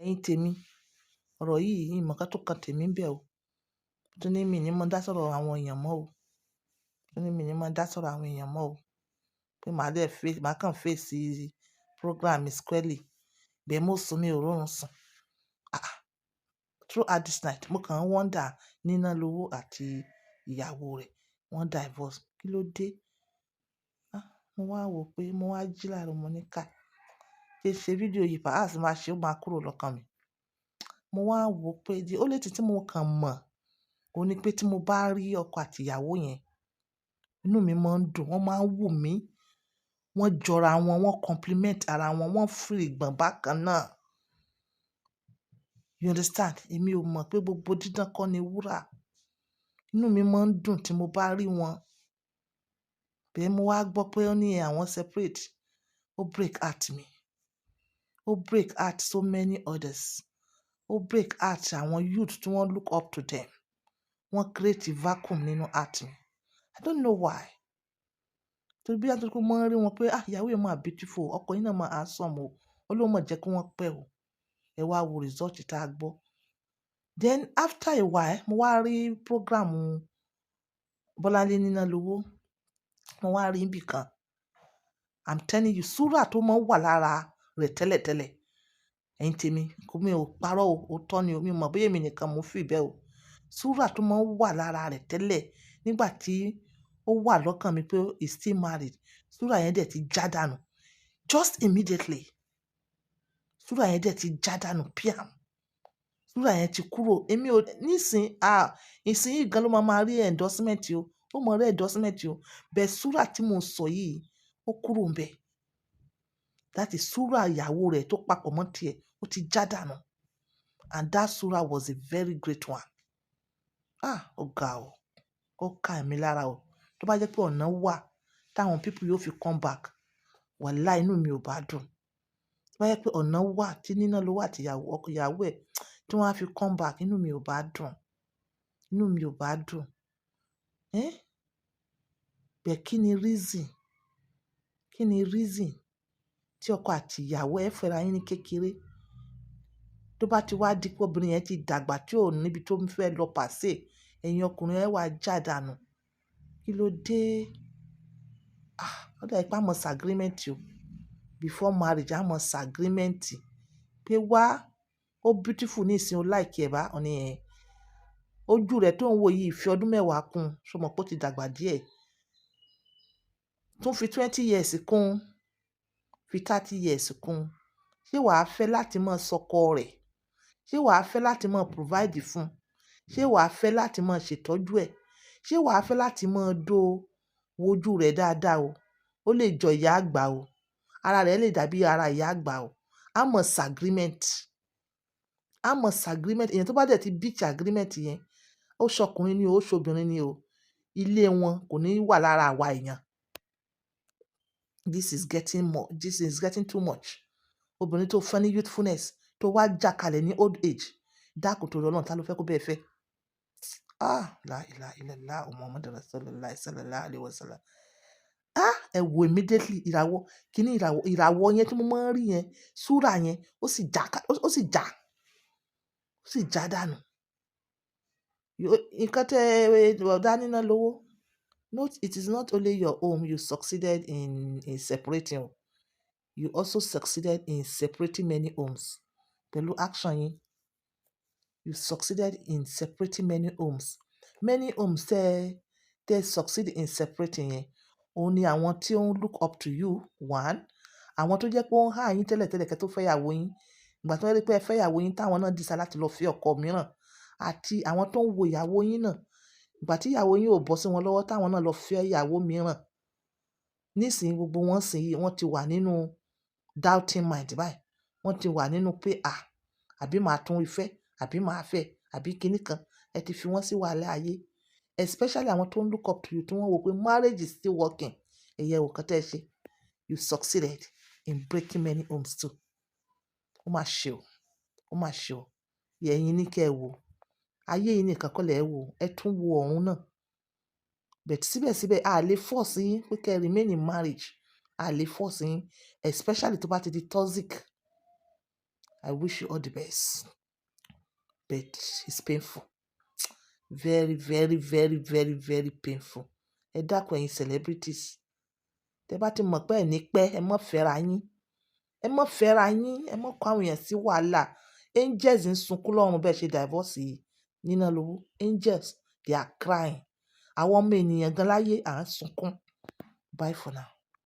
Ẹ̀yin tèmi, ọ̀rọ̀ yìí ìmọ̀ kan tó kan tèmi ń bẹ o. Tún ní mi ní mọ dá sọ̀rọ̀ àwọn èèyàn mọ́ o. Tún ní mi ní mọ dá sọ̀rọ̀ àwọn èèyàn mọ́ o. Pé màá kàn face program mi squarely. Bẹ́ẹ̀ mo sùn mi ò rórun sùn. Throughout this night, mo kàn wonder Ninalowo àti ìyàwó rẹ̀, wọ́n divorce. Kí ló dé? Mo wá wò pé mo wá jí láàárọ̀ mo ní ká. Ṣe fídíò yìí perhaps máa ṣe ó máa kúrò lọ́kàn mi. Mo wá wò pé the only thing tí mo kàn mọ̀, òun ní pé tí mo bá rí ọkọ àti ìyàwó yẹn, inú mi máa ń dùn, wọ́n máa ń wù mí. Wọ́n jọra wọn, wọ́n compliment ara wọn, wọ́n fìrì gbọ̀n bákan náà. You understand? Èmi ò mọ̀ pé gbogbo dídán kọ́ ni wúrà. Inú mi máa ń dùn tí mo bá rí wọn. Bẹ́ẹ̀ mo wá gbọ́ pé ó ní àwọn separate. Ó break heart mi. Ó break heart so many others. Ó break heart àwọn youth tí wọ́n look up to them. Wọ́n create vacuum nínú heart mi. I don't know why. Torí bí àtúntò mo ń rí wọn pé ìyàwó yẹn máa beautiful, ọkọ yìí náà máa handsome o. Ọlọ́run máa jẹ́ kí wọ́n pẹ́ o. Ẹ wá wo result tí a gbọ́. Then after a while, mo wá rí program Bolanle Ninalowo. Mo wá rí níbì kan. I'm telling you, súrà tó máa ń wà lára rẹ̀ tẹ́lẹ̀tẹ́lẹ̀. Ẹ̀yin tèmi, kò mi ò parọ́ o, òótọ́ ni o, mi mọ̀ bóyá èmi nìkan mo feel bẹ́ẹ̀ o. Súrà tó máa ń wà lára rẹ̀ tẹ́lẹ̀ nígbà tí ó wà lọ́kàn mi pé he's still married. Súrà yẹn dẹ̀ ti já dànù. Just immediately. Súrà yẹn dẹ̀ ti já dànù piam. Súrà yẹn ti kúrò. Èmi ò ìsìn yìí gan ló máa rí endorsement o. Ó mọ̀ rí endorsement o. Bẹ́ẹ̀ súrà tí mo sọ yìí, ó kúrò ńbẹ̀. That is súrà ìyàwó rẹ̀ tó papọ̀ mọ́ tiẹ̀, ó ti já dànù. And that súrà was a very great one. Ó ga o. Ó ká èmi lára o. Tó bá jẹ́ pé ọ̀nà wà táwọn people yóò fi come back, wàláhì inú mi ò bá dùn. Tó bá jẹ́ pé ọ̀nà wà tí Ninalowo àti ìyàwó ẹ̀ tí wọ́n á fi come back, inú mi ò bá dùn. Inú mi ò bá dùn. Bẹ́ẹ̀ kí ni reason? Kí ni reason tí ọkọ àti ìyàwó ẹ fẹ́ra yín ní kékeré? Tó bá ti wá di pé obìnrin yẹn ti dàgbà tí ò níbi tó ń fẹ́ lọ pàṣẹ, ẹ̀yin ọkùnrin ẹ wá já dànù. Kí ló dé? Ó dà pé a mọ̀ sí agreement o. Before marriage, a mọ̀ sí agreement. Pé wá, ó beautiful ní ìsìn, ó like ẹ̀ bá. Ojú rẹ̀ tó ń wò yìí fi ọdún 10 kún. Ṣo mọ̀ pé ó ti dàgbà díẹ̀? Tún fi 20 years kún. Fi 30 years kún. Ṣé wàá fẹ́ láti máa sọkọ rẹ̀? Ṣé wàá fẹ́ láti máa provide fún? Ṣé wàá fẹ́ láti máa ṣètọ́jú ẹ̀? Ṣé wàá fẹ́ láti máa wojú rẹ̀ dáadáa o? Ó lè jọ ìyá àgbà o. Ara rẹ̀ lè dàbí ara ìyá àgbà o. A mọ̀ sí agreement. A mọ̀ sí agreement. Èèyàn tó bá dẹ̀ ti breach agreement yẹn, ó ṣọkùnrin ni o, ó ṣobìnrin ni o. Ilé wọn kò ní wà lára àwa èèyàn. This is getting too much. Obìnrin tó fẹ́ ní youthfulness tó wá já kalẹ̀ ní old age. Dákun torí Ọlọ́run, ta ló fẹ́ kó bẹ́ẹ̀ fẹ́? La ilaha illallah Muhammadur Rasulullah sallallahu alaihi wasallam. Ẹ wo immediately ìràwọ̀ yẹn tí mo máa ń rí yẹn, súrà yẹn, ó sì já dànù. Nǹkan ọ̀dà Ninalowo. It is not only your home you succeeded in separating. You also succeeded in separating many homes. Pẹ̀lú action yín. You succeeded in separating many homes. Many homes tẹ́ succeed in separating yẹn. Òun ni àwọn tí ó ń look up to you, one. Àwọn tó jẹ́ pé ó ń há yín tẹ́lẹ̀tẹ́lẹ̀ kẹ́ tó fẹ́ ìyàwó yín. Ìgbà tí wọ́n rí pé ẹ fẹ́ ìyàwó yín táwọn náà decide láti lọ fẹ́ ọkọ mìíràn. Àti àwọn tó ń wo ìyàwó yín náà. Ìgbà tí ìyàwó yín ò bọ́ sí wọn lọ́wọ́ táwọn náà lọ fẹ́ ìyàwó mìíràn. Nísìnyí gbogbo wọn wọ́n ti wà nínú doubting mind báyìí. Wọ́n ti wà nínú pé àbí màá tún ìfẹ́, àbí màá fẹ́, àbí kíní kan. Ẹ ti fi wọ́n sí wàhálà ayé. Especially àwọn tó ń look up to you tí wọ́n wò pé marriage is still working. Ẹ̀yẹ wò kán tẹ́ ṣe. You succeeded in breaking many homes too. Ó máa ṣe o. Ó máa ṣe o. Ẹ̀yin ní kẹ́ ẹ wò. Ayé yìí nìkan kọ́ lẹ̀ ẹ wò. Ẹ tún wo ọ̀run náà. But síbẹ̀síbẹ̀ a lè force yín pé kẹ́ remain in marriage. A lè force yín, especially tó bá ti di toxic. I wish you all the best. But it's painful. Very, very, very, very, very painful. Ẹ dákun ẹ̀yin celebrities. Tẹ́ bá ti mọ̀ pé ẹ ní pẹ́, ẹ má fẹ́ra yín. Ẹ má fẹ́ra yín, ẹ má kó àwọn èèyàn sí wàhálà. Angels ń sunkún lọ́run bẹ́ẹ̀ ṣe divorce Ninalowo. Angels, they are crying. Àwọn ọmọ ènìyàn gan láyé à ń sunkún. Bye for now.